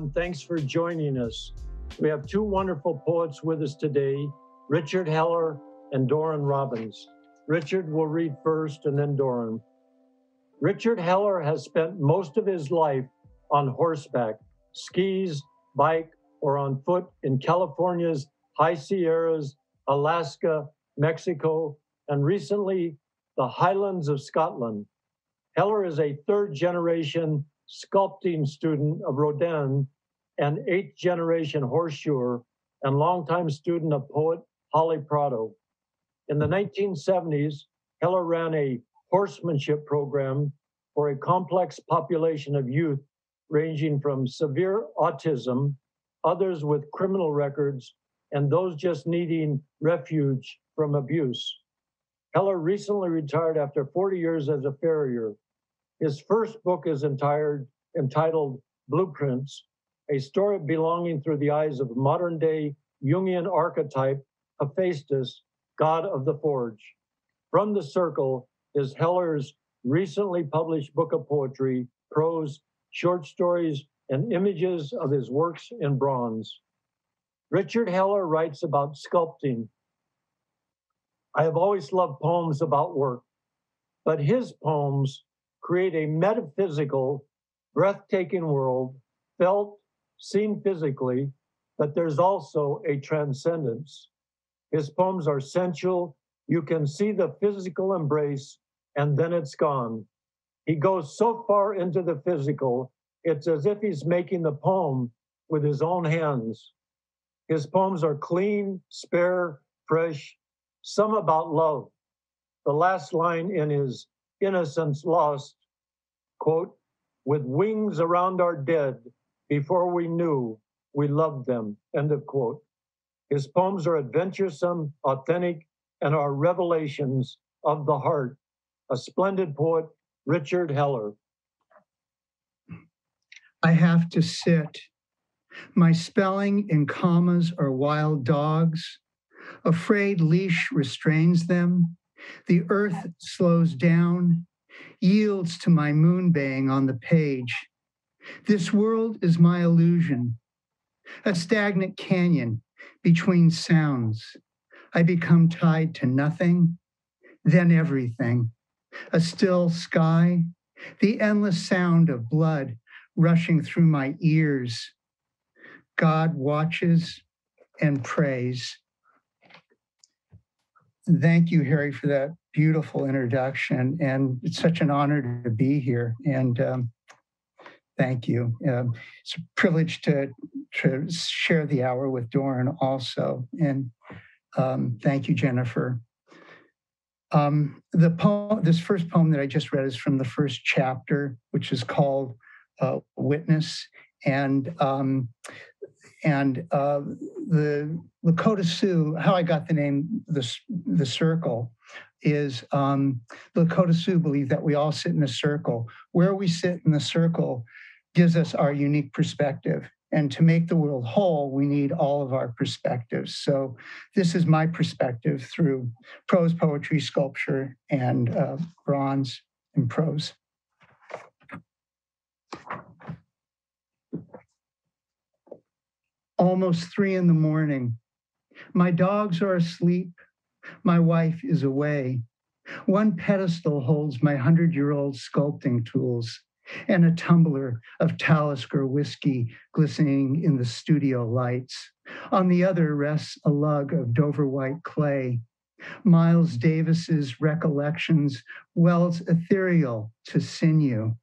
everyone. Thanks for joining us. We have two wonderful poets with us today, Richard Heller and Doren Robbins. Richard will read first and then Doren. Richard Heller has spent most of his life on horseback, skis, bike, or on foot in California's High Sierras, Alaska, Mexico, and recently the Highlands of Scotland. Heller is a third-generation sculpting student of Rodin and eighth-generation horseshoer and longtime student of poet Holly Prado. In the 1970s, Heller ran a horsemanship program for a complex population of youth ranging from severe autism, others with criminal records, and those just needing refuge from abuse. Heller recently retired after 40 years as a farrier. His first book is entitled Blueprints, a story belonging through the eyes of modern-day Jungian archetype Hephaestus, god of the forge. From the Circle is Heller's recently published book of poetry, prose, short stories, and images of his works in bronze. Richard Heller writes about sculpting. I have always loved poems about work, but his poems create a metaphysical, breathtaking world, felt, seen physically, but there's also a transcendence. His poems are sensual. You can see the physical embrace, and then it's gone. He goes so far into the physical, it's as if he's making the poem with his own hands. His poems are clean, spare, fresh, some about love. The last line in his Innocence Lost, quote, with wings around our dead, before we knew we loved them, end of quote. His poems are adventuresome, authentic, and are revelations of the heart. A splendid poet, Richard Heller. I have to sit. My spelling in commas are wild dogs. Afraid leash restrains them. The earth slows down, yields to my moon baying on the page. This world is my illusion, a stagnant canyon between sounds. I become tied to nothing, then everything. A still sky, the endless sound of blood rushing through my ears. God watches and prays. Thank you, Harry, for that beautiful introduction. And it's such an honor to be here. And thank you. It's a privilege to share the hour with Doren also. And thank you, Jennifer. This first poem that I just read is from the first chapter, which is called Witness. And the Lakota Sioux, how I got the name, the circle, is the Lakota Sioux believe that we all sit in a circle. Where we sit in the circle gives us our unique perspective. And to make the world whole, we need all of our perspectives. So this is my perspective through prose, poetry, sculpture, and bronze and prose. Almost 3 a.m. My dogs are asleep. My wife is away. One pedestal holds my 100-year-old sculpting tools and a tumbler of Talisker whiskey glistening in the studio lights. On the other rests a lug of Dover white clay. Miles Davis's recollections welds ethereal to sinew.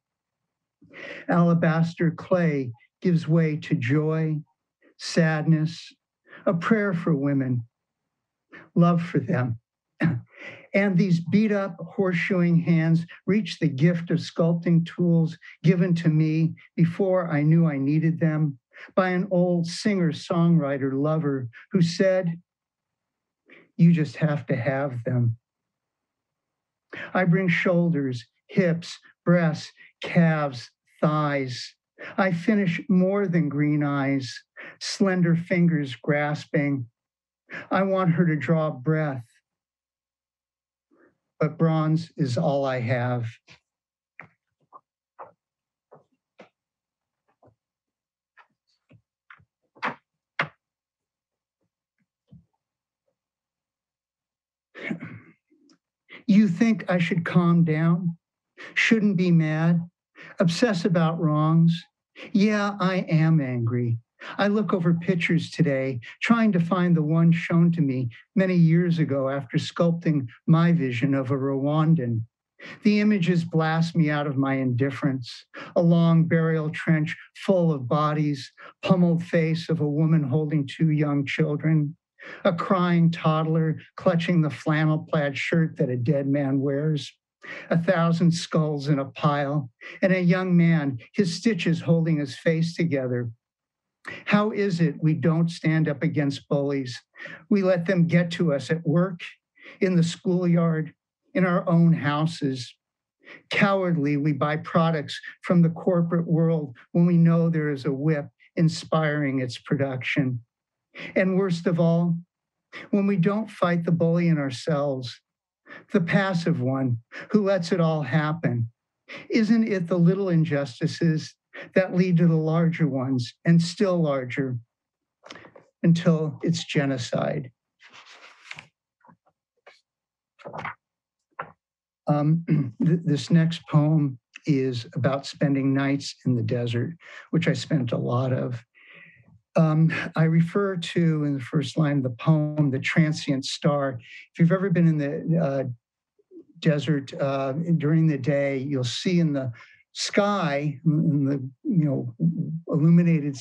Alabaster clay gives way to joy, sadness, a prayer for women, love for them. And these beat-up horseshoeing hands reach the gift of sculpting tools given to me before I knew I needed them by an old singer-songwriter lover who said, "You just have to have them." I bring shoulders, hips, breasts, calves, thighs. I finish more than green eyes, slender fingers grasping. I want her to draw breath, but bronze is all I have. you think I should calm down? Shouldn't be mad? Obsess about wrongs? Yeah, I am angry. I look over pictures today, trying to find the one shown to me many years ago after sculpting my vision of a Rwandan. The images blast me out of my indifference. A long burial trench full of bodies, pummeled face of a woman holding two young children, a crying toddler clutching the flannel-plaid shirt that a dead man wears, 1,000 skulls in a pile, and a young man, his stitches holding his face together. How is it we don't stand up against bullies? We let them get to us at work, in the schoolyard, in our own houses. Cowardly, we buy products from the corporate world when we know there is a whip inspiring its production. And worst of all, when we don't fight the bully in ourselves, the passive one who lets it all happen. Isn't it the little injustices that lead to the larger ones and still larger until it's genocide? This next poem is about spending nights in the desert, which I spent a lot of. I refer to, in the first line of the poem, the transient star. If you've ever been in the desert during the day, you'll see in the sky, in the illuminated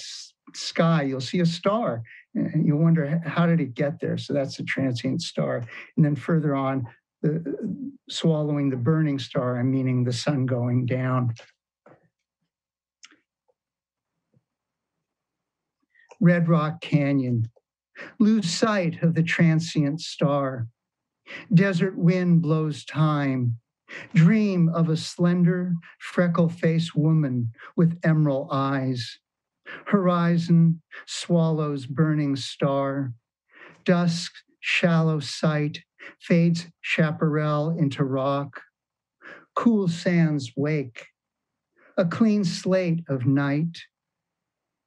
sky, you'll see a star. And you'll wonder, how did it get there? So that's a transient star. And then further on, swallowing the burning star, I'm meaning the sun going down. Red Rock Canyon, lose sight of the transient star. Desert wind blows time. Dream of a slender, freckle-faced woman with emerald eyes. Horizon swallows burning star. Dusk, shallow sight, fades chaparral into rock. Cool sands wake. A clean slate of night.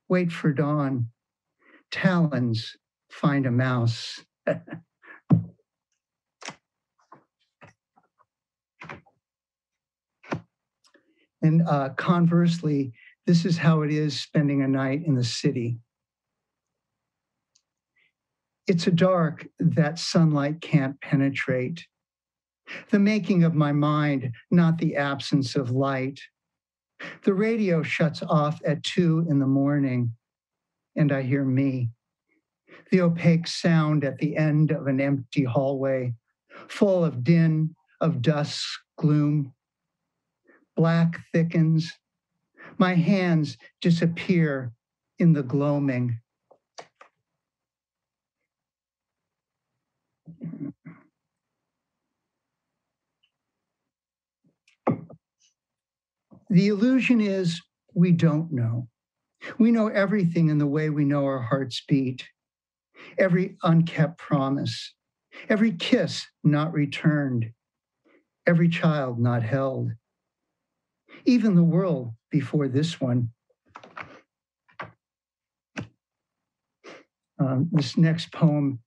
Wait for dawn. Talons find a mouse. And conversely, this is how it is spending a night in the city. It's a dark that sunlight can't penetrate. The making of my mind, not the absence of light. The radio shuts off at 2 a.m, and I hear me. The opaque sound at the end of an empty hallway, full of din, of dusk, gloom. Black thickens. My hands disappear in the gloaming. The illusion is we don't know. We know everything in the way we know our hearts beat. Every unkept promise, every kiss not returned, every child not held. Even the world before this one. This next poem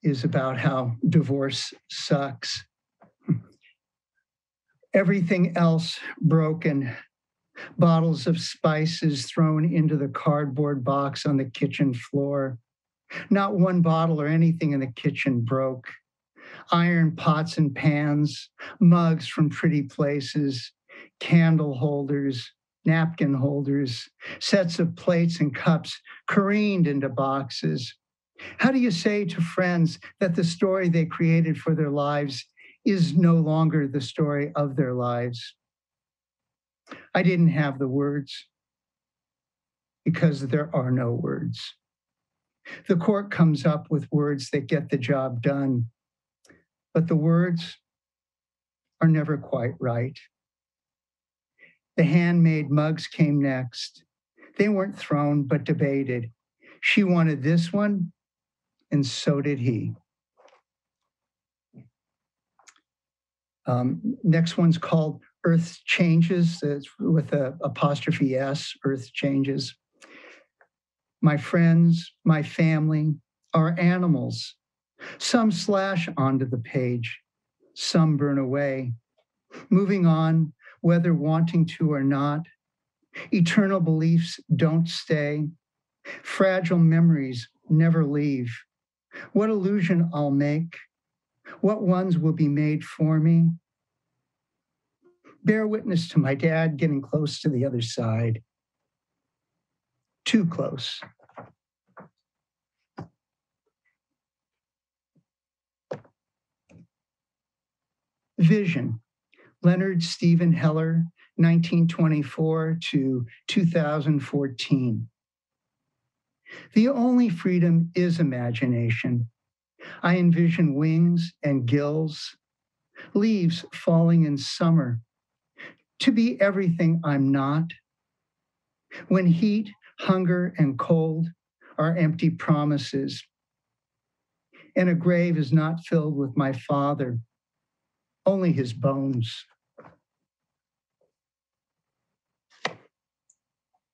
is about how divorce sucks. Everything else broken. Bottles of spices thrown into the cardboard box on the kitchen floor. Not one bottle or anything in the kitchen broke. Iron pots and pans, mugs from pretty places, candle holders, napkin holders, sets of plates and cups careened into boxes. How do you say to friends that the story they created for their lives is no longer the story of their lives? I didn't have the words because there are no words. The court comes up with words that get the job done, but the words are never quite right. The handmade mugs came next. They weren't thrown, but debated. She wanted this one, and so did he. Next one's called Earth Changes, with an apostrophe S, Earth Changes. My friends, my family, our animals. Some slash onto the page. some burn away. Moving on, whether wanting to or not, eternal beliefs don't stay. Fragile memories never leave. What illusion I'll make, what ones will be made for me. Bear witness to my dad getting close to the other side. Too close. Vision, Leonard Stephen Heller, 1924 to 2014. The only freedom is imagination. I envision wings and gills, leaves falling in summer, to be everything I'm not. When heat, hunger, and cold are empty promises, and a grave is not filled with my father, only his bones.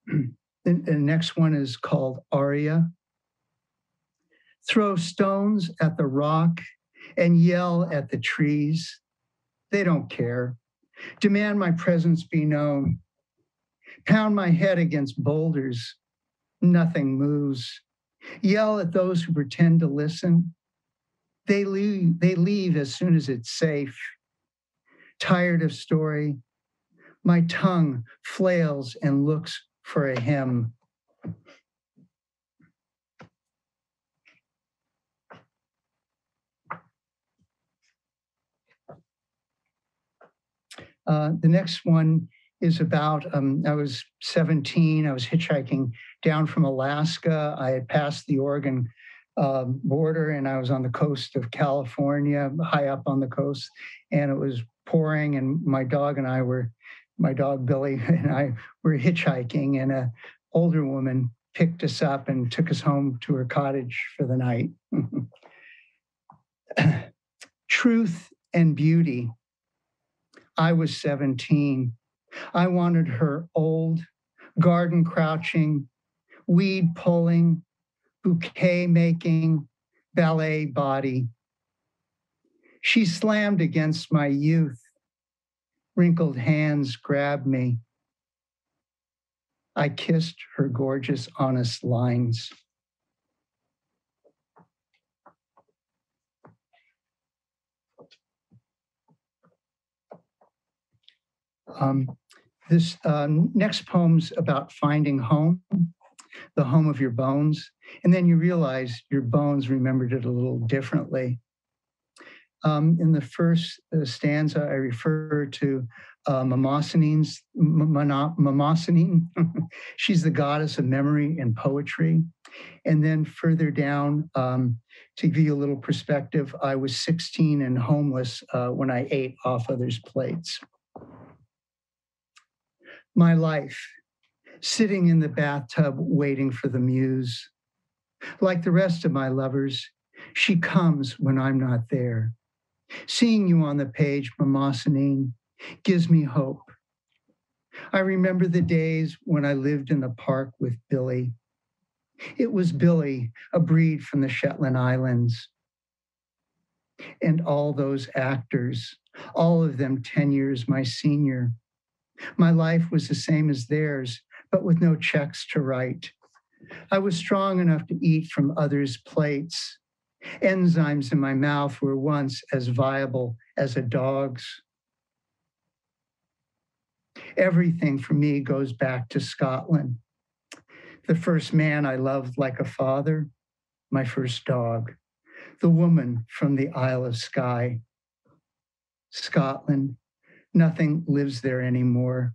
The next one is called Aria. Throw stones at the rock and yell at the trees. They don't care. Demand my presence be known. Pound my head against boulders. Nothing moves. Yell at those who pretend to listen. They leave as soon as it's safe. Tired of story, my tongue flails and looks for a hymn. The next one is about, I was 17, I was hitchhiking down from Alaska. I had passed the Oregon border and I was on the coast of California, high up on the coast, and it was pouring, and my dog Billy and I were hitchhiking, and an older woman picked us up and took us home to her cottage for the night. Truth and beauty. I was 17. I wanted her old, garden crouching, weed pulling, bouquet making, ballet body. She slammed against my youth. Wrinkled hands grabbed me. I kissed her gorgeous, honest lines. This next poem's about finding home, the home of your bones. And then you realize your bones remembered it a little differently. In the first stanza, I refer to Mnemosyne. She's the goddess of memory and poetry. And then further down, to give you a little perspective, I was 16 and homeless when I ate off others' plates. My life, sitting in the bathtub waiting for the muse. Like the rest of my lovers, she comes when I'm not there. Seeing you on the page, Mnemosyne, gives me hope. I remember the days when I lived in the park with Billy. It was Billy, a breed from the Shetland Islands. And all those actors, all of them 10 years my senior. My life was the same as theirs, but with no checks to write. I was strong enough to eat from others' plates. Enzymes in my mouth were once as viable as a dog's. Everything for me goes back to Scotland. The first man I loved like a father, my first dog. The woman from the Isle of Skye. Scotland, nothing lives there anymore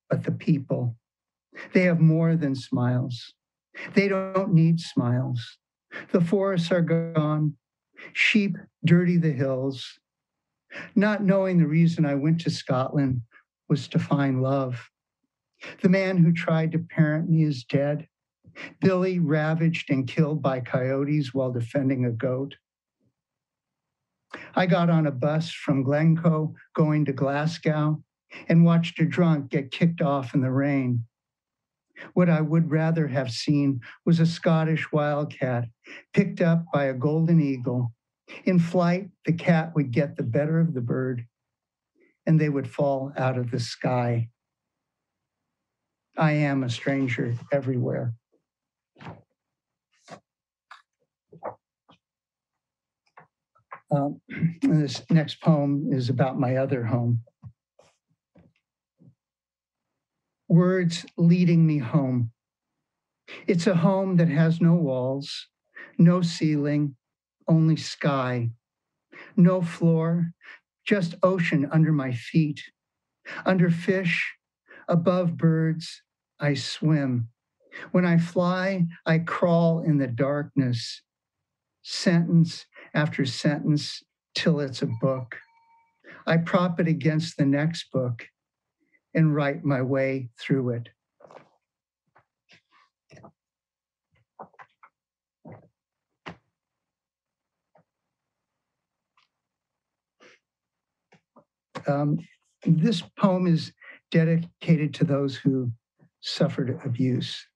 but the people. They have more than smiles. They don't need smiles. The forests are gone. Sheep dirty the hills. Not knowing the reason I went to Scotland was to find love. The man who tried to parent me is dead. Billy ravaged and killed by coyotes while defending a goat. I got on a bus from Glencoe going to Glasgow and watched a drunk get kicked off in the rain. What I would rather have seen was a Scottish wildcat picked up by a golden eagle In flight, the cat would get the better of the bird, and they would fall out of the sky. I am a stranger everywhere. This next poem is about my other home. Words leading me home. It's a home that has no walls, no ceiling, only sky, no floor, just ocean under my feet. Under fish, above birds, I swim. When I fly, I crawl in the darkness, sentence after sentence, till it's a book. I prop it against the next book and write my way through it. This poem is dedicated to those who suffered abuse.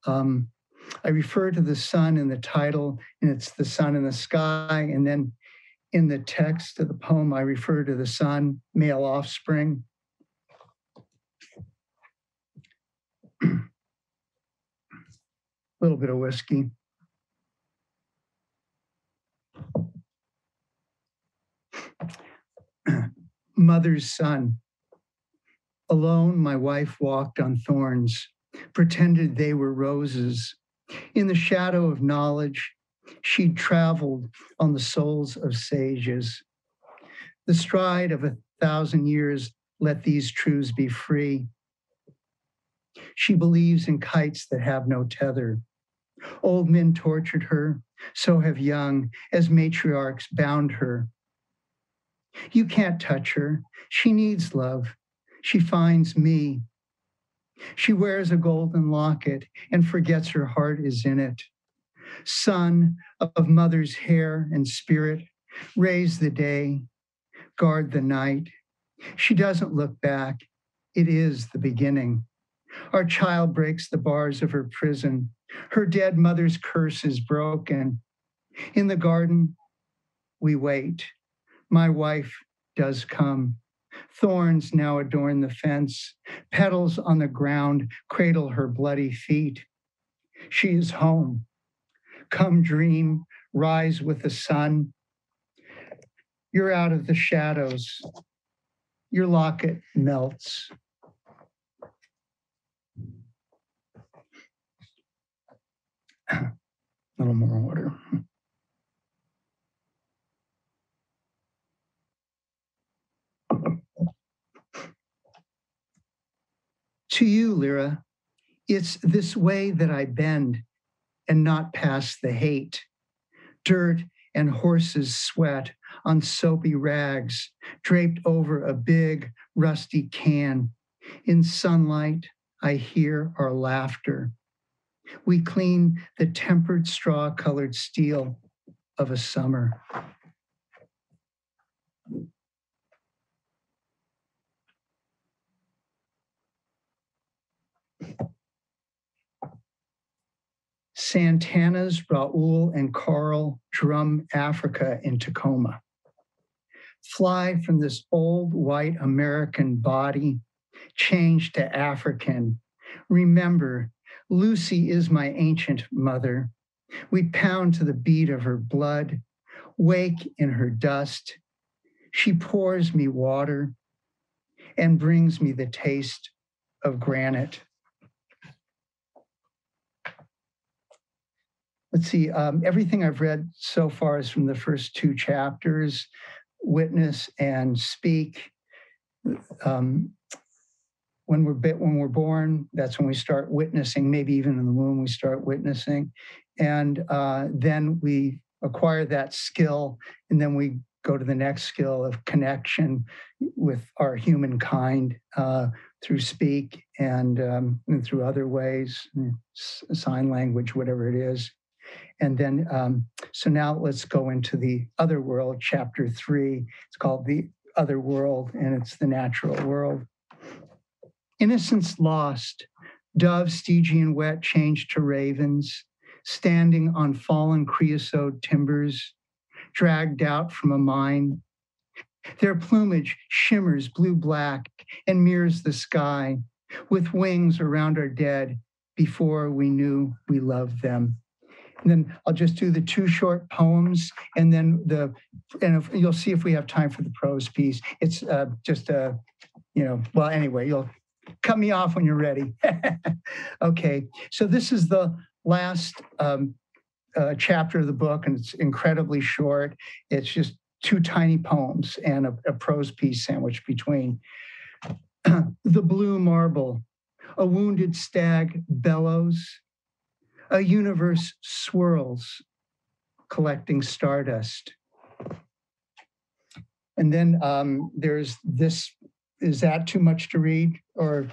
I refer to the sun in the title, and it's the sun in the sky. And then in the text of the poem, I refer to the sun, male offspring. A little bit of whiskey. Mother's son. Alone, my wife walked on thorns, pretended they were roses. In the shadow of knowledge, she'd traveled on the souls of sages. The stride of 1,000 years let these truths be free. She believes in kites that have no tether. Old men tortured her, so have young, as matriarchs bound her. You can't touch her. She needs love. She finds me. She wears a golden locket and forgets her heart is in it. Son of mother's hair and spirit, raise the day, guard the night. She doesn't look back. It is the beginning. Our child breaks the bars of her prison. Her dead mother's curse is broken. In the garden, we wait. My wife does come. Thorns now adorn the fence. Petals on the ground cradle her bloody feet. She is home. Come dream, rise with the sun. You're out of the shadows. Your locket melts. A little more water. To you, Lyra, it's this way that I bend and not past the hate. Dirt and horses' sweat on soapy rags draped over a big, rusty can. In sunlight, I hear our laughter. We clean the tempered straw-colored steel of a summer. Santana's Raul and Carl drum Africa in Tacoma. Fly from this old white American body, change to African. Remember, Lucy is my ancient mother. We pound to the beat of her blood, wake in her dust. She pours me water and brings me the taste of granite. Let's see, everything I've read so far is from the first two chapters, witness and speak. When we're born, that's when we start witnessing, maybe even in the womb we start witnessing. And then we acquire that skill, and then we go to the next skill of connection with our humankind through speak and through other ways, sign language, whatever it is. And then, so now let's go into the other world, chapter 3. It's called The Other World, and it's the natural world. Innocence lost, doves Stygian wet changed to ravens, standing on fallen creosote timbers, dragged out from a mine. Their plumage shimmers blue-black and mirrors the sky with wings around our dead before we knew we loved them. And then I'll just do the two short poems, and then you'll see if we have time for the prose piece. It's well, anyway, you'll cut me off when you're ready. Okay, so this is the last chapter of the book, and it's incredibly short. It's just two tiny poems and a prose piece sandwiched between. The blue marble, a wounded stag bellows, a universe swirls, collecting stardust. And then there's this. Is that too much to read, or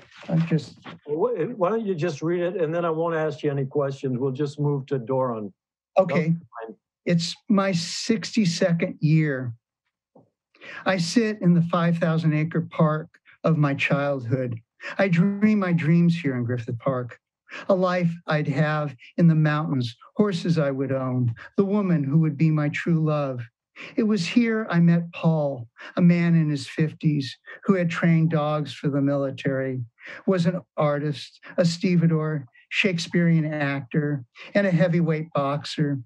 just? Why don't you just read it, and then I won't ask you any questions. We'll just move to Doren. Okay. It's my 62nd year. I sit in the 5,000-acre park of my childhood. I dream my dreams here in Griffith Park. A life I'd have in the mountains, horses I would own, the woman who would be my true love. It was here I met Paul, a man in his 50s who had trained dogs for the military, was an artist, a stevedore, Shakespearean actor, and a heavyweight boxer.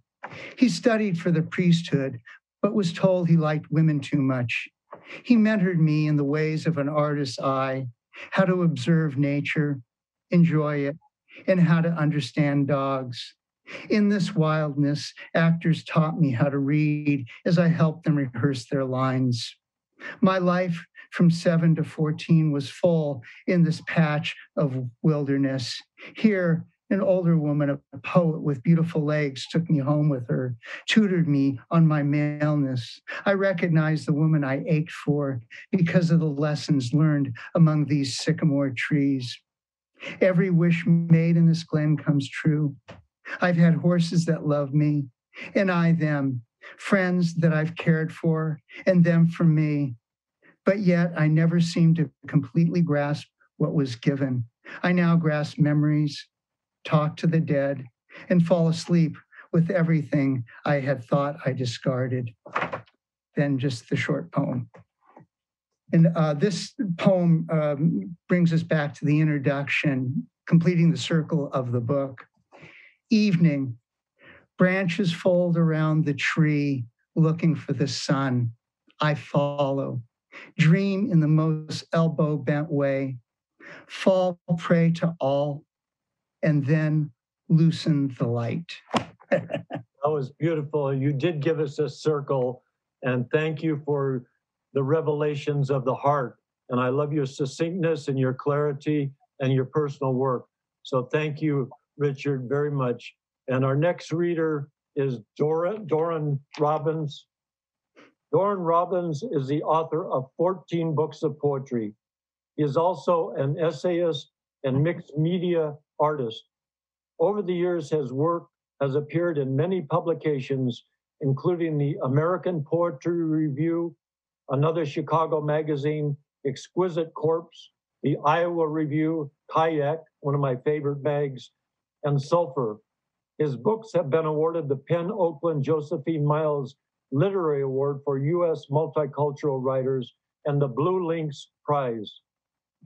He studied for the priesthood, but was told he liked women too much. He mentored me in the ways of an artist's eye, how to observe nature, enjoy it, and how to understand dogs. In this wildness, actors taught me how to read as I helped them rehearse their lines. My life from 7 to 14 was full in this patch of wilderness. Here, an older woman, a poet with beautiful legs, took me home with her, tutored me on my maleness. I recognized the woman I ached for because of the lessons learned among these sycamore trees. Every wish made in this glen comes true. I've had horses that love me, and I them, friends that I've cared for, and them for me. But yet I never seemed to completely grasp what was given. I now grasp memories, talk to the dead, and fall asleep with everything I had thought I discarded. Then just the short poem. And this poem brings us back to the introduction, completing the circle of the book. Evening, branches fold around the tree, looking for the sun. I follow, dream in the most elbow-bent way, fall prey to all, and then loosen the light. That was beautiful. You did give us a circle, and thank you for the revelations of the heart. And I love your succinctness and your clarity and your personal work. So thank you, Richard, very much. And our next reader is Doren Robbins. Doren Robbins is the author of 14 books of poetry. He is also an essayist and mixed media artist. Over the years, his work has appeared in many publications, including the American Poetry Review, another Chicago magazine, Exquisite Corpse, the Iowa Review, Kayak, one of my favorite mags, and Sulphur. His books have been awarded the Penn Oakland Josephine Miles Literary Award for U.S. Multicultural Writers and the Blue Lynx Prize.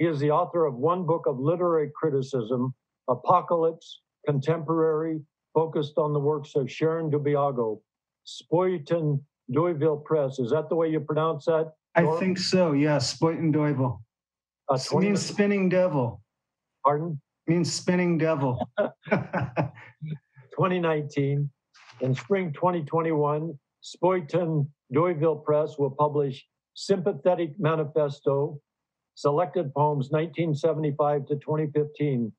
He is the author of one book of literary criticism, Apocalypse, Contemporary, focused on the works of Sharon Dubiago, Spoyton Doyville Press. Is that the way you pronounce that? I think so, yeah, Spoyton Doyville. It means spinning devil. Pardon? Means spinning devil. 2019. In spring 2021, Spoyton Doyville Press will publish Sympathetic Manifesto, Selected Poems 1975 to 2015.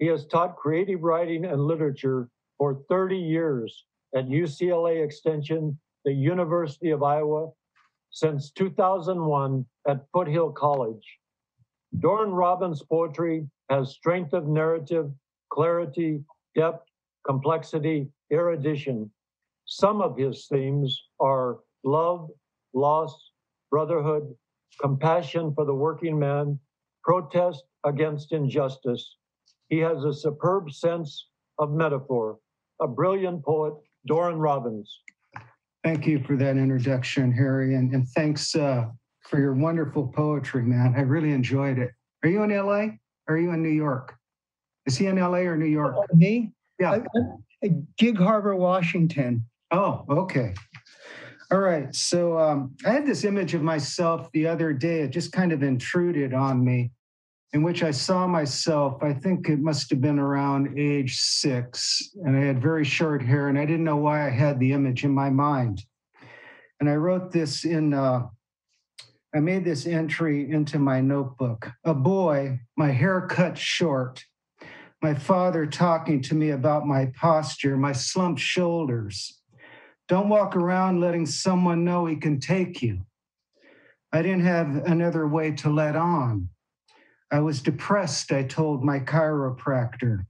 He has taught creative writing and literature for 30 years at UCLA Extension, the University of Iowa, since 2001 at Foothill College. Doren Robbins' poetry has strength of narrative, clarity, depth, complexity, erudition. Some of his themes are love, loss, brotherhood, compassion for the working man, protest against injustice. He has a superb sense of metaphor. A brilliant poet, Doren Robbins. Thank you for that introduction, Harry, and thanks for your wonderful poetry, man. I really enjoyed it. Are you in LA? Or are you in New York? Is he in LA or New York? Me? Yeah. Gig Harbor, Washington. Oh, okay. All right. So I had this image of myself the other day. It just kind of intruded on me, in which I saw myself. I think it must have been around age 6, and I had very short hair, and I didn't know why I had the image in my mind. And I wrote this I made this entry into my notebook. A boy, my hair cut short, my father talking to me about my posture, my slumped shoulders. Don't walk around letting someone know he can take you. I didn't have another way to let on. I was depressed, I told my chiropractor,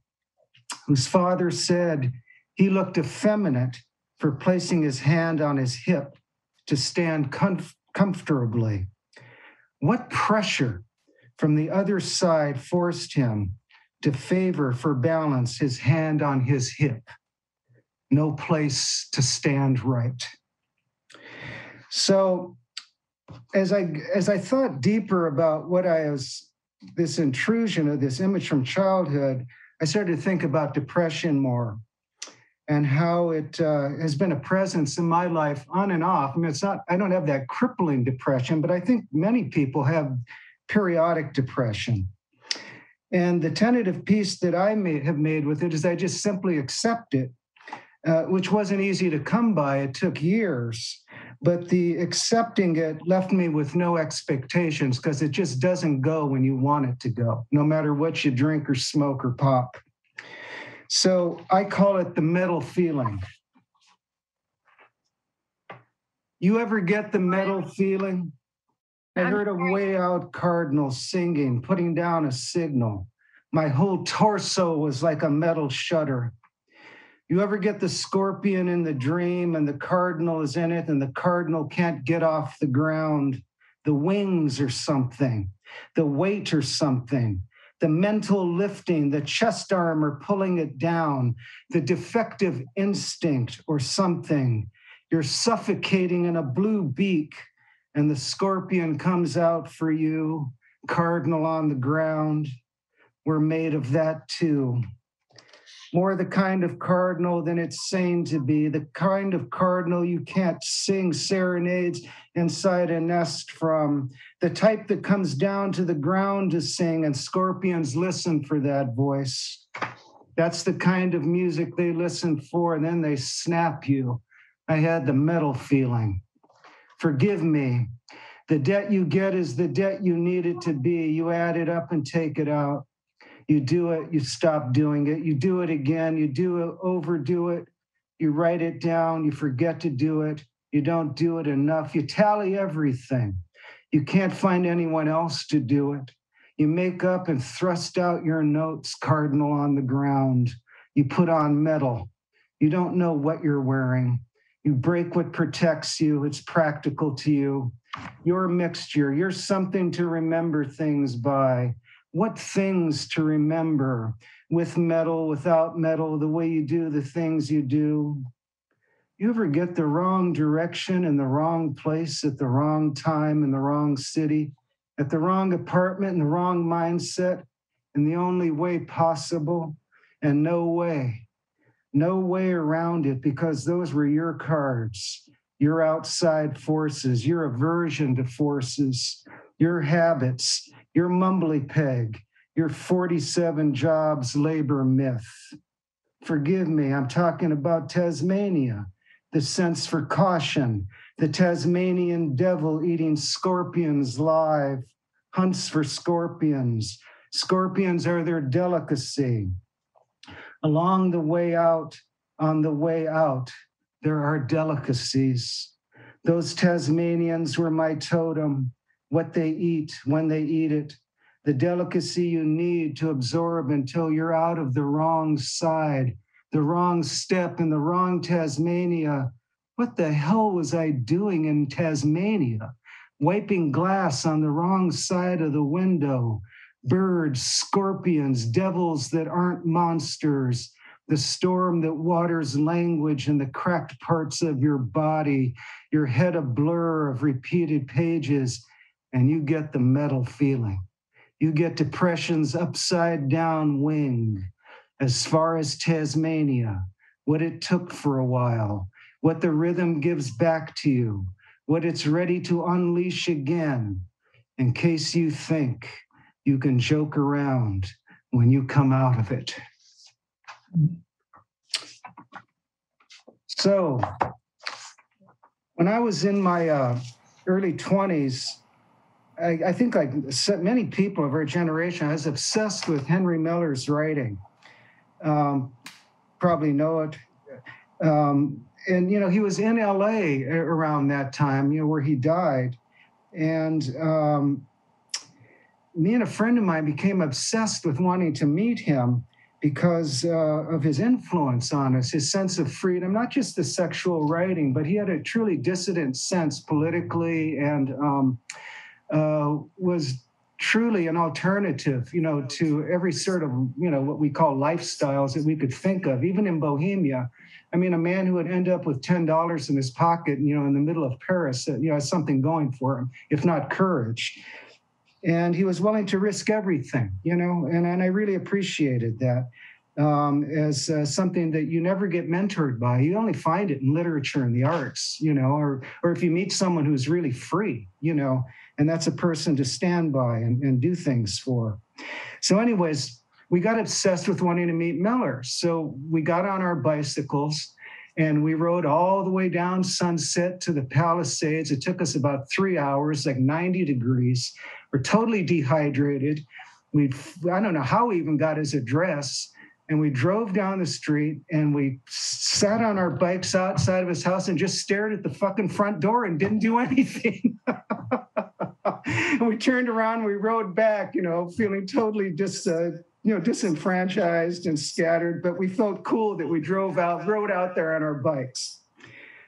whose father said he looked effeminate for placing his hand on his hip to stand comfortably. What pressure from the other side forced him to favor for balance his hand on his hip? No place to stand right. So as I thought deeper about what this intrusion of this image from childhood, I started to think about depression more and how it has been a presence in my life on and off. I mean, I don't have that crippling depression, but I think many people have periodic depression. And the tentative piece that I have made with it is I just simply accept it, which wasn't easy to come by. It took years. But the accepting it left me with no expectations because it just doesn't go when you want it to go, no matter what you drink or smoke or pop. So I call it the metal feeling. You ever get the metal feeling? I heard a way out cardinal singing, putting down a signal. My whole torso was like a metal shutter. You ever get the scorpion in the dream and the cardinal is in it and the cardinal can't get off the ground? The wings or something, the weight or something, the mental lifting, the chest armor pulling it down, the defective instinct or something. You're suffocating in a blue beak and the scorpion comes out for you, cardinal on the ground. We're made of that too. More the kind of cardinal than it's sane to be, the kind of cardinal you can't sing serenades inside a nest from, the type that comes down to the ground to sing and scorpions listen for that voice. That's the kind of music they listen for and then they snap you. I had the metal feeling. Forgive me. The debt you get is the debt you need it to be. You add it up and take it out. You do it, you stop doing it, you do it again, you do it, overdo it, you write it down, you forget to do it, you don't do it enough, you tally everything. You can't find anyone else to do it. You make up and thrust out your notes, cardinal on the ground. You put on metal. You don't know what you're wearing. You break what protects you, it's practical to you. You're a mixture, you're something to remember things by. What things to remember with metal, without metal, the way you do the things you do. You ever get the wrong direction in the wrong place at the wrong time in the wrong city, at the wrong apartment in the wrong mindset, in the only way possible, and no way around it because those were your cards, your outside forces, your aversion to forces, your habits, your mumbly peg, your 47 jobs labor myth. Forgive me, I'm talking about Tasmania, the sense for caution, the Tasmanian devil eating scorpions live, hunts for scorpions. Scorpions are their delicacy. Along the way out, on the way out, there are delicacies. Those Tasmanians were my totem. What they eat, when they eat it, the delicacy you need to absorb until you're out of the wrong side, the wrong step in the wrong Tasmania. What the hell was I doing in Tasmania? Wiping glass on the wrong side of the window, birds, scorpions, devils that aren't monsters, the storm that waters language in the cracked parts of your body, your head a blur of repeated pages, and you get the metal feeling. You get depression's upside down wing, as far as Tasmania, what it took for a while, what the rhythm gives back to you, what it's ready to unleash again, in case you think you can joke around when you come out of it. So, when I was in my early 20s, I think like many people of our generation, I was obsessed with Henry Miller's writing. Probably know it. And, you know, he was in LA around that time, you know, where he died. And me and a friend of mine became obsessed with wanting to meet him because of his influence on us, his sense of freedom, not just the sexual writing, but he had a truly dissident sense politically and was truly an alternative, you know, to every sort of, you know, what we call lifestyles that we could think of, even in Bohemia. I mean, a man who would end up with $10 in his pocket, you know, in the middle of Paris, you know, has something going for him, if not courage. And he was willing to risk everything, you know, and I really appreciated that as something that you never get mentored by. You only find it in literature and the arts, you know, or if you meet someone who's really free, you know, and that's a person to stand by and do things for. So anyways, we got obsessed with wanting to meet Miller. So we got on our bicycles and we rode all the way down Sunset to the Palisades. It took us about 3 hours, like 90 degrees. We're totally dehydrated. I don't know how we even got his address. And we drove down the street and we sat on our bikes outside of his house and just stared at the fucking front door and didn't do anything. And we turned around, we rode back, you know, feeling totally disenfranchised and scattered, but we felt cool that we rode out there on our bikes.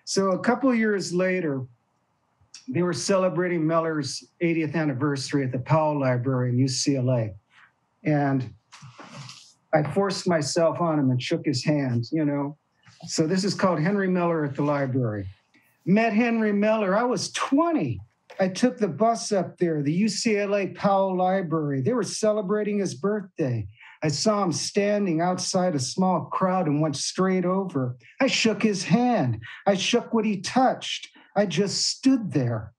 So a couple of years later, they were celebrating Miller's 80th anniversary at the Powell Library in UCLA. And I forced myself on him and shook his hand, you know. So this is called Henry Miller at the library. Met Henry Miller, I was 20. I took the bus up there, the UCLA Powell Library. They were celebrating his birthday. I saw him standing outside a small crowd and went straight over. I shook his hand. I shook what he touched. I just stood there.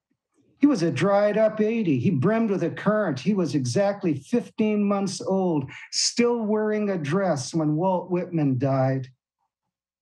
He was a dried up 80. He brimmed with a current. He was exactly 15 months old, still wearing a dress when Walt Whitman died.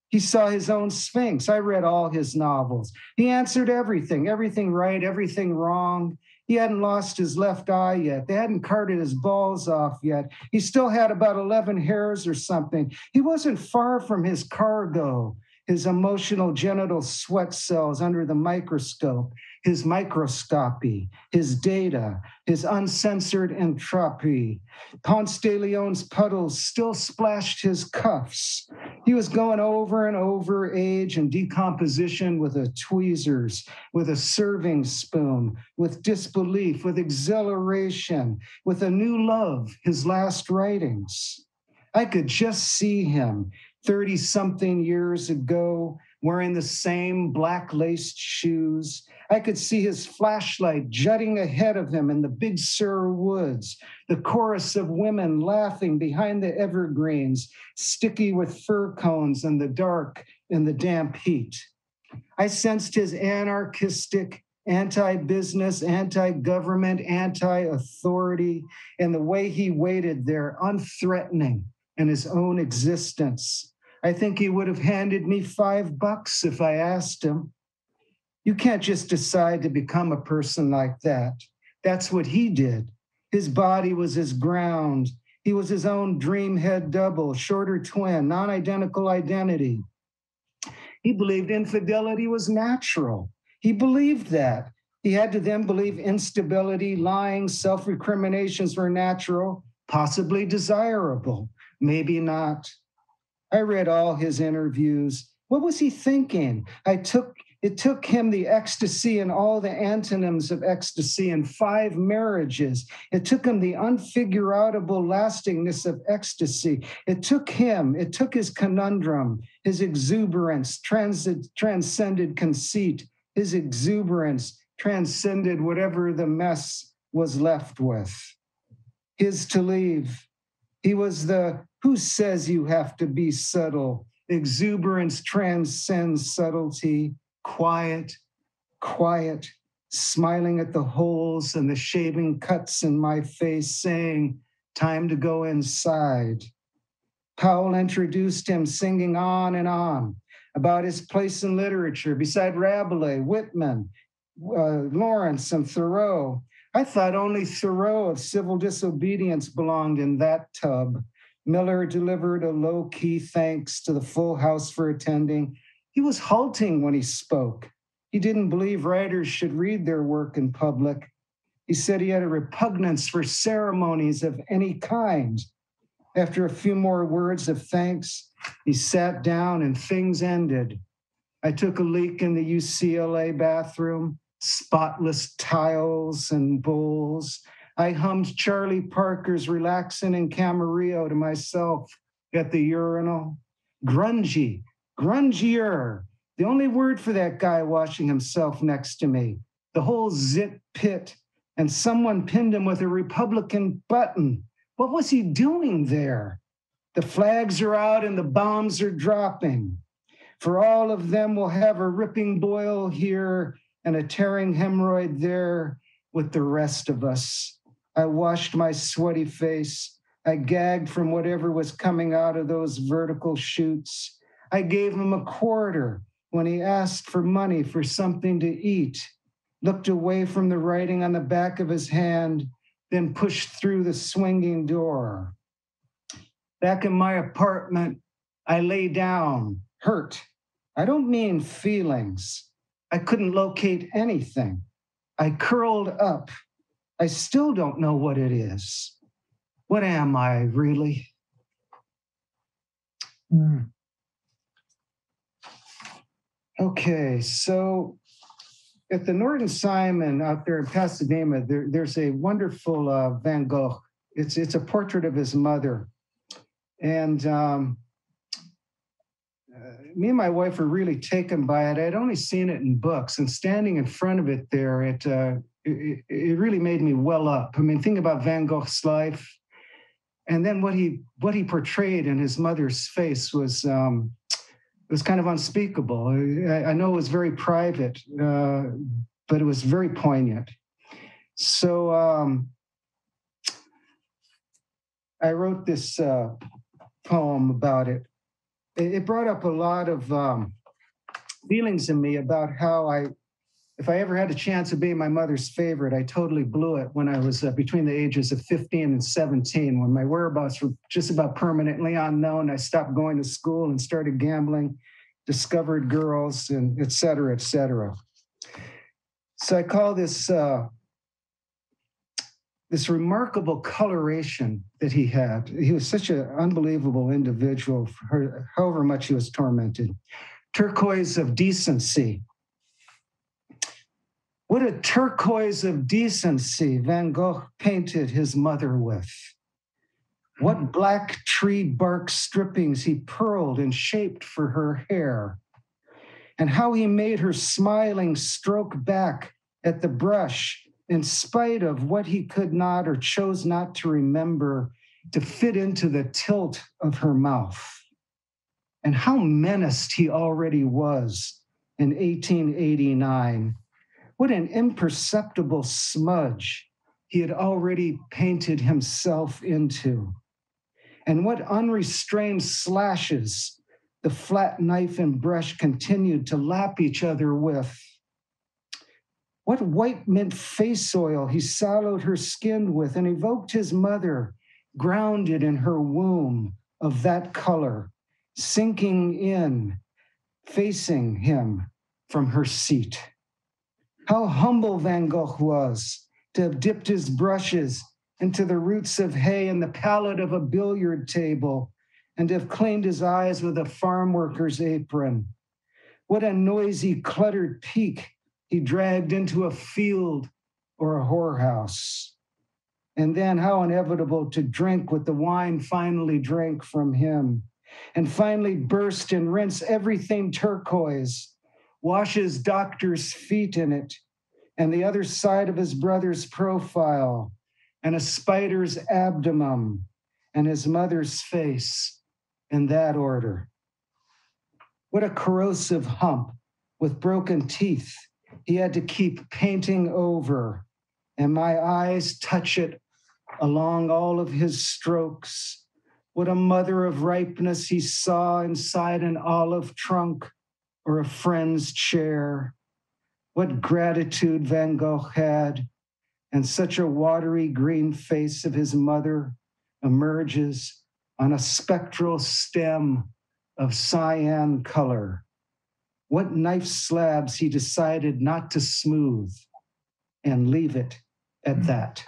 He saw his own Sphinx. I read all his novels. He answered everything right, everything wrong. He hadn't lost his left eye yet. They hadn't carted his balls off yet. He still had about 11 hairs or something. He wasn't far from his cargo, his emotional genital sweat cells under the microscope, his microscopy, his data, his uncensored entropy. Ponce de Leon's puddles still splashed his cuffs. He was going over and over age and decomposition with a tweezers, with a serving spoon, with disbelief, with exhilaration, with a new love, his last writings. I could just see him 30-something years ago, wearing the same black-laced shoes. I could see his flashlight jutting ahead of him in the Big Sur woods, the chorus of women laughing behind the evergreens, sticky with fir cones in the dark in the damp heat. I sensed his anarchistic, anti-business, anti-government, anti-authority, and the way he waited there, unthreatening in his own existence. I think he would have handed me $5 if I asked him. You can't just decide to become a person like that. That's what he did. His body was his ground. He was his own dream head double, shorter twin, non-identical identity. He believed infidelity was natural. He believed that. He had to then believe instability, lying, self-recriminations were natural, possibly desirable, maybe not. I read all his interviews. What was he thinking? I took It took him the ecstasy and all the antonyms of ecstasy and 5 marriages. It took him the unfigureoutable lastingness of ecstasy. It took his conundrum, his exuberance, transcended conceit. His exuberance transcended whatever the mess was left with. His to leave. He was the who says you have to be subtle. Exuberance transcends subtlety. Quiet, smiling at the holes and the shaving cuts in my face, saying, time to go inside. Powell introduced him singing on and on about his place in literature beside Rabelais, Whitman, Lawrence, and Thoreau. I thought only Thoreau of Civil Disobedience belonged in that tub. Miller delivered a low-key thanks to the full house for attending. He was halting when he spoke. He didn't believe writers should read their work in public. He said he had a repugnance for ceremonies of any kind. After a few more words of thanks, he sat down and things ended. I took a leak in the UCLA bathroom, spotless tiles and bowls. I hummed Charlie Parker's Relaxin' in Camarillo to myself at the urinal. Grungy. Grungier, the only word for that guy washing himself next to me. The whole zit pit, and someone pinned him with a Republican button. What was he doing there? The flags are out and the bombs are dropping. For all of them will have a ripping boil here and a tearing hemorrhoid there with the rest of us. I washed my sweaty face. I gagged from whatever was coming out of those vertical chutes. I gave him a quarter when he asked for money for something to eat, looked away from the writing on the back of his hand, then pushed through the swinging door. Back in my apartment, I lay down, hurt. I don't mean feelings. I couldn't locate anything. I curled up. I still don't know what it is. What am I, really? Okay, so at the Norton Simon out there in Pasadena, there's a wonderful Van Gogh. It's a portrait of his mother. And me and my wife were really taken by it. I'd only seen it in books, and standing in front of it there, it really made me well up. I mean, think about Van Gogh's life. And then what he portrayed in his mother's face was kind of unspeakable. I know it was very private, but it was very poignant. So I wrote this poem about it. It brought up a lot of feelings in me about how if I ever had a chance of being my mother's favorite, I totally blew it when I was between the ages of 15 and 17, when my whereabouts were just about permanently unknown. I stopped going to school and started gambling, discovered girls, and et cetera, et cetera. So I call this this remarkable coloration that he had. He was such an unbelievable individual, however much he was tormented. Turquoise of decency. What a turquoise of decency Van Gogh painted his mother with. What black tree bark strippings he pearled and shaped for her hair. And how he made her smiling stroke back at the brush in spite of what he could not or chose not to remember to fit into the tilt of her mouth. And how menaced he already was in 1889. What an imperceptible smudge he had already painted himself into. And what unrestrained slashes the flat knife and brush continued to lap each other with. What white mint face oil he sallowed her skin with and evoked his mother, grounded in her womb of that color, sinking in, facing him from her seat. How humble Van Gogh was to have dipped his brushes into the roots of hay and the palette of a billiard table and to have cleaned his eyes with a farm worker's apron. What a noisy, cluttered peak he dragged into a field or a whorehouse. And then how inevitable to drink what the wine finally drank from him, and finally burst and rinse everything turquoise, wash his doctor's feet in it, and the other side of his brother's profile, and a spider's abdomen, and his mother's face, in that order. What a corrosive hump with broken teeth he had to keep painting over, and my eyes touch it along all of his strokes. What a mother of ripeness he saw inside an olive trunk or a friend's chair. What gratitude Van Gogh had, and such a watery green face of his mother emerges on a spectral stem of cyan color. What knife slabs he decided not to smooth and leave it at that.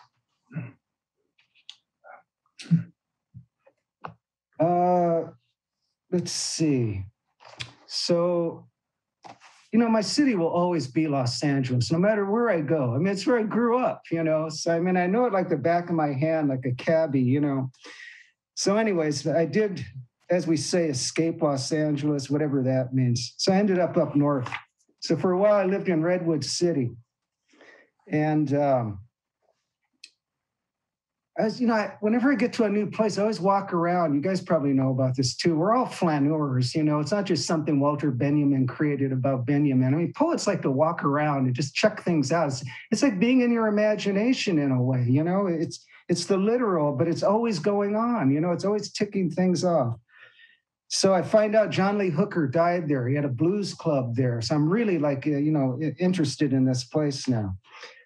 Let's see. So, my city will always be Los Angeles, no matter where I go. I mean, it's where I grew up, So, I mean, I know it like the back of my hand, like a cabbie, So anyways, I did, as we say, escape Los Angeles, whatever that means. So I ended up north. So for a while, I lived in Redwood City. And whenever I get to a new place, I always walk around. You guys probably know about this too. We're all flaneurs, It's not just something Walter Benjamin created about Benjamin. I mean, poets like to walk around and just check things out. It's like being in your imagination in a way, It's the literal, but it's always going on, It's always ticking things off. So I find out John Lee Hooker died there. He had a blues club there. So I'm really interested in this place now.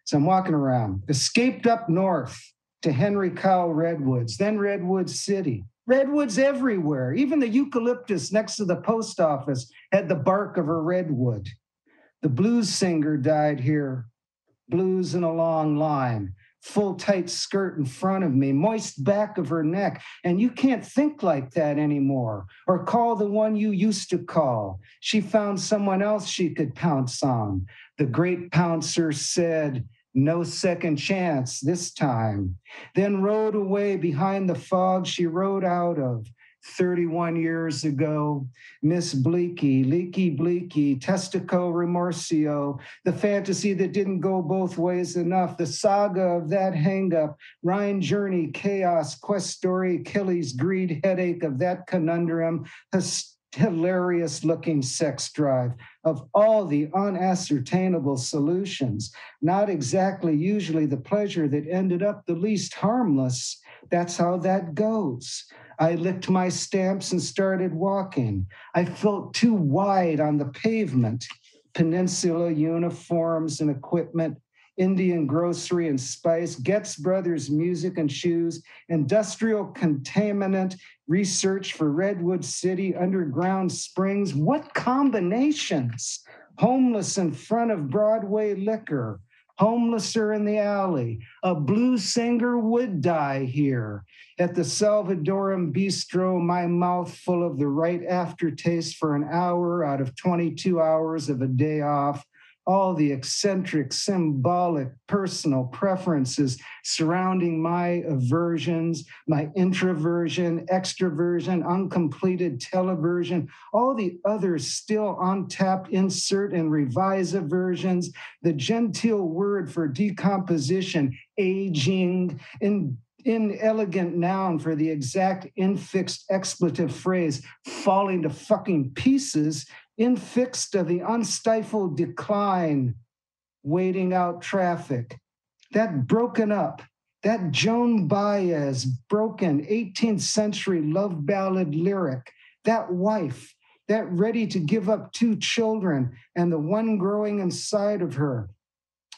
So I'm walking around. Escaped up north to Henry Cowell Redwoods, then Redwood City. Redwoods everywhere. Even the eucalyptus next to the post office had the bark of a redwood. The blues singer died here. Blues in a long line. Full tight skirt in front of me, moist back of her neck. And you can't think like that anymore or call the one you used to call. She found someone else she could pounce on. The great pouncer said, "No second chance this time." Then rode away behind the fog she rode out of 31 years ago. Miss Bleaky, Leaky Bleaky, Testico Remorcio, the fantasy that didn't go both ways enough, the saga of that hang-up, Rhine journey, chaos, quest story, Achilles, greed, headache of that conundrum, hilarious-looking sex drive of all the unascertainable solutions, not exactly usually the pleasure that ended up the least harmless. That's how that goes. I licked my stamps and started walking. I felt too wide on the pavement. Peninsula uniforms and equipment, Indian grocery and spice, Getz Brothers music and shoes, industrial contaminant, research for Redwood City, underground springs. What combinations? Homeless in front of Broadway liquor, homelesser in the alley. A blues singer would die here. At the Salvadoran Bistro, my mouth full of the right aftertaste for an hour out of 22 hours of a day off. All the eccentric, symbolic, personal preferences surrounding my aversions, my introversion, extroversion, uncompleted televersion, all the other still untapped insert and revise aversions, the genteel word for decomposition, aging, inelegant noun for the exact infixed expletive phrase, falling to fucking pieces, infixed of the unstifled decline, waiting out traffic. That broken up, that Joan Baez broken 18th century love ballad lyric, that wife, that ready to give up 2 children and the one growing inside of her.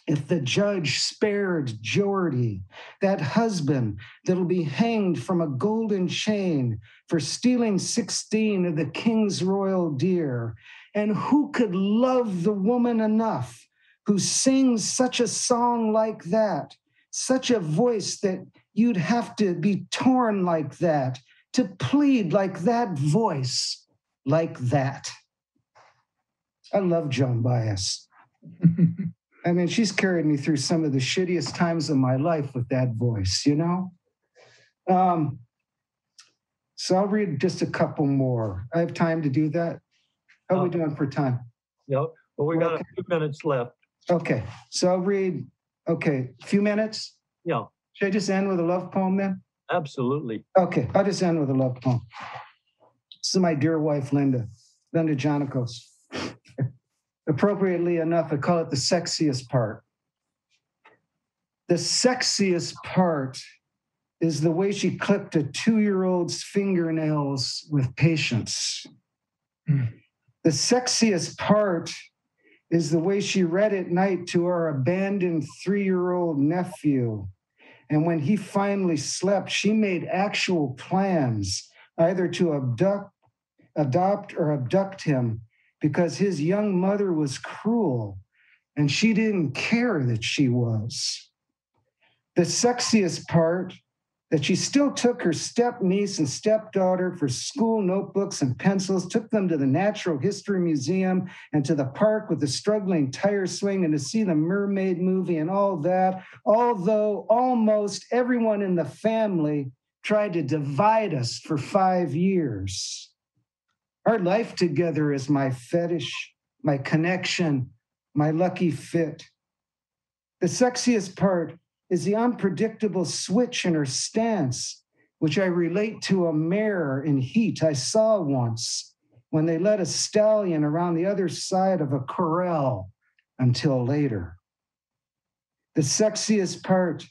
If the judge spared Jody, that husband that'll be hanged from a golden chain for stealing 16 of the king's royal deer. And who could love the woman enough who sings such a song like that, such a voice that you'd have to be torn like that, to plead like that voice, like that. I love Joan Baez. I mean, she's carried me through some of the shittiest times of my life with that voice, you know? So I'll read just a couple more. I have time to do that. How are we doing for time? Yep. Well, we got a few minutes left. Okay. So I'll read, a few minutes? Yeah. Should I just end with a love poem then? Absolutely. Okay. I'll just end with a love poem. This is my dear wife, Linda Janikos. Appropriately enough, I call it the sexiest part. The sexiest part is the way she clipped a 2-year-old's fingernails with patience. The sexiest part is the way she read at night to our abandoned 3-year-old nephew. And when he finally slept, she made actual plans, either to adopt or abduct him, because his young mother was cruel and she didn't care that she was. The sexiest part, that she still took her step-niece and stepdaughter for school notebooks and pencils, took them to the Natural History Museum and to the park with the struggling tire swing and to see the mermaid movie and all that, although almost everyone in the family tried to divide us for 5 years. Our life together is my fetish, my connection, my lucky fit. The sexiest part is the unpredictable switch in her stance, which I relate to a mare in heat I saw once when they led a stallion around the other side of a corral until later. The sexiest part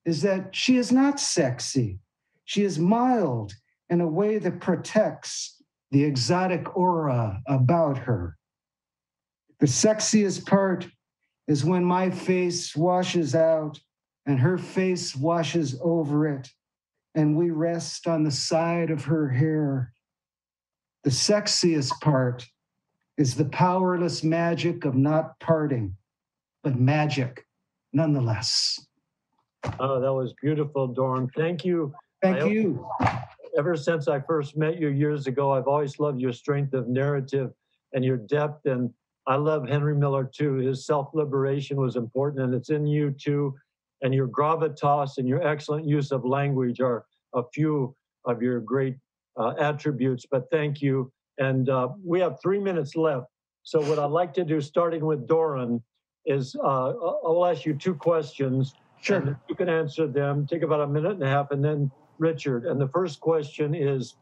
is that she is not sexy. She is mild in a way that protects the exotic aura about her. The sexiest part is when my face washes out and her face washes over it, and we rest on the side of her hair. The sexiest part is the powerless magic of not parting, but magic nonetheless. Oh, that was beautiful, Doren. Thank you. Thank you. Ever since I first met you years ago, I've always loved your strength of narrative and your depth. And I love Henry Miller too. His self-liberation was important, and it's in you too. And your gravitas and your excellent use of language are a few of your great attributes. But thank you. And we have 3 minutes left. So what I'd like to do, starting with Doren, is I'll ask you 2 questions. Sure. And you can answer them. Take about a minute and a half, and then Richard. And the first question is,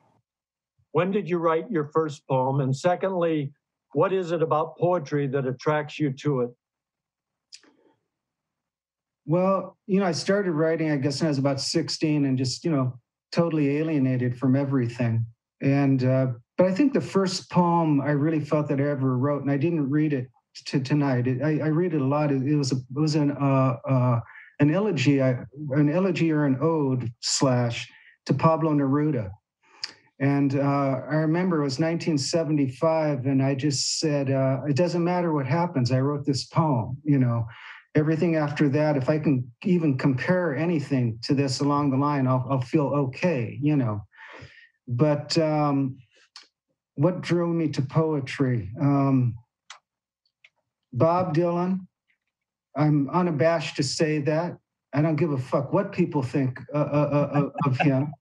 when did you write your first poem? And secondly, what is it about poetry that attracts you to it? Well, I started writing, I guess, when I was about 16 and just, totally alienated from everything. And, but I think the first poem I really felt that I ever wrote, and I didn't read it tonight. I read it a lot. It was an elegy or an ode / to Pablo Neruda. And I remember it was 1975, and I just said, it doesn't matter what happens. I wrote this poem, Everything after that, if I can even compare anything to this along the line, I'll feel okay, But what drew me to poetry? Bob Dylan. I'm unabashed to say that. I don't give a fuck what people think of him.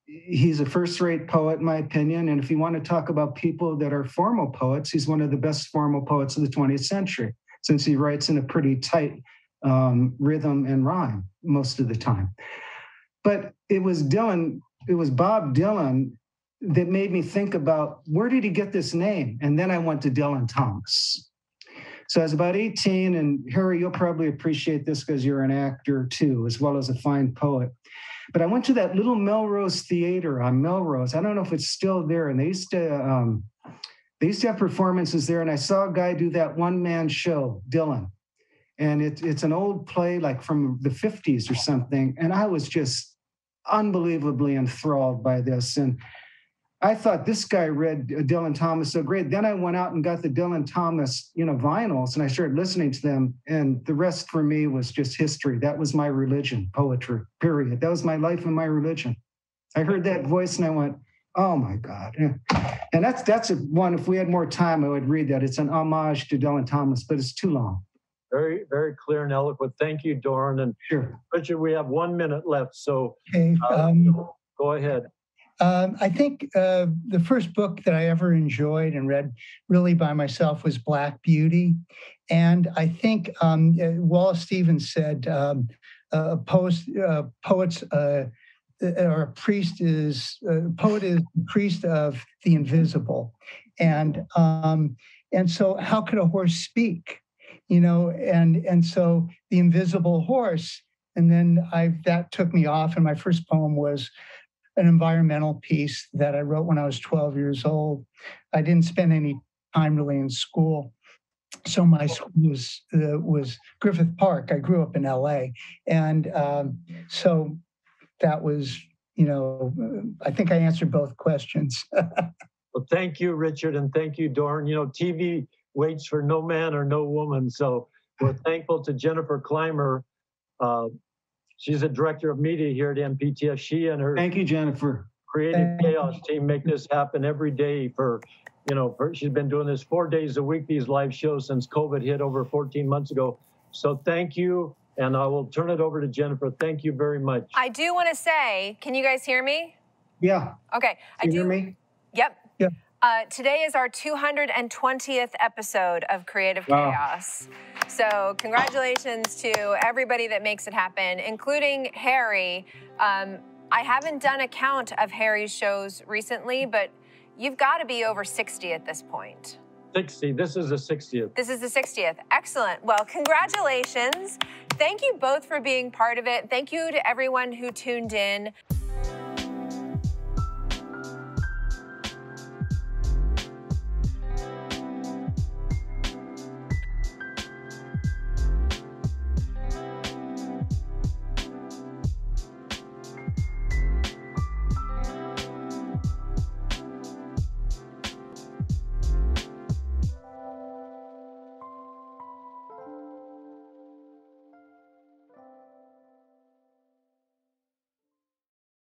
He's a first-rate poet, in my opinion. And if you want to talk about people that are formal poets, he's one of the best formal poets of the 20th century, since he writes in a pretty tight rhythm and rhyme most of the time. But it was Bob Dylan that made me think about, where did he get this name? And then I went to Dylan Thomas. So I was about 18, and Harry, you'll probably appreciate this because you're an actor too, as well as a fine poet. But I went to that little Melrose Theater on Melrose. I don't know if it's still there. And they used to have performances there. And I saw a guy do that one-man show, Dylan. And it's an old play like from the 50s or something. And I was just unbelievably enthralled by this. And I thought this guy read Dylan Thomas so great. Then I went out and got the Dylan Thomas, vinyls, and I started listening to them. And the rest for me was just history. That was my religion, poetry, period. That was my life and my religion. I heard that voice and I went, Oh my God. Yeah. And that's a one, if we had more time, I would read that. It's an homage to Dylan Thomas, but it's too long. Very, very clear and eloquent. Thank you, Doren. And Sure. Richard, we have 1 minute left, so Okay. go ahead. I think the first book that I ever enjoyed and read really by myself was Black Beauty. And I think Wallace Stevens said, poets or a priest is poet is the priest of the invisible, and so how could a horse speak, and so the invisible horse, and then that took me off, and my first poem was an environmental piece that I wrote when I was 12 years old. I didn't spend any time really in school. So my school was Griffith Park. I grew up in LA, and so that was, I think I answered both questions. Well, thank you, Richard, and thank you, Doren. TV waits for no man or no woman, so we're thankful to Jennifer Clymer. She's a director of media here at MPTF. She and her Thank you, Jennifer. Creative Chaos team make this happen every day she's been doing this 4 days a week, these live shows, since COVID hit over 14 months ago. So thank you. And I will turn it over to Jennifer. Thank you very much. I do want to say, can you guys hear me? Yeah. Okay. Can you hear me? Yep. Yeah. Today is our 220th episode of Creative Chaos. So congratulations to everybody that makes it happen, including Harry. I haven't done a count of Harry's shows recently, but you've got to be over 60 at this point. 60. This is the 60th. This is the 60th. Excellent. Well, congratulations. Thank you both for being part of it. Thank you to everyone who tuned in.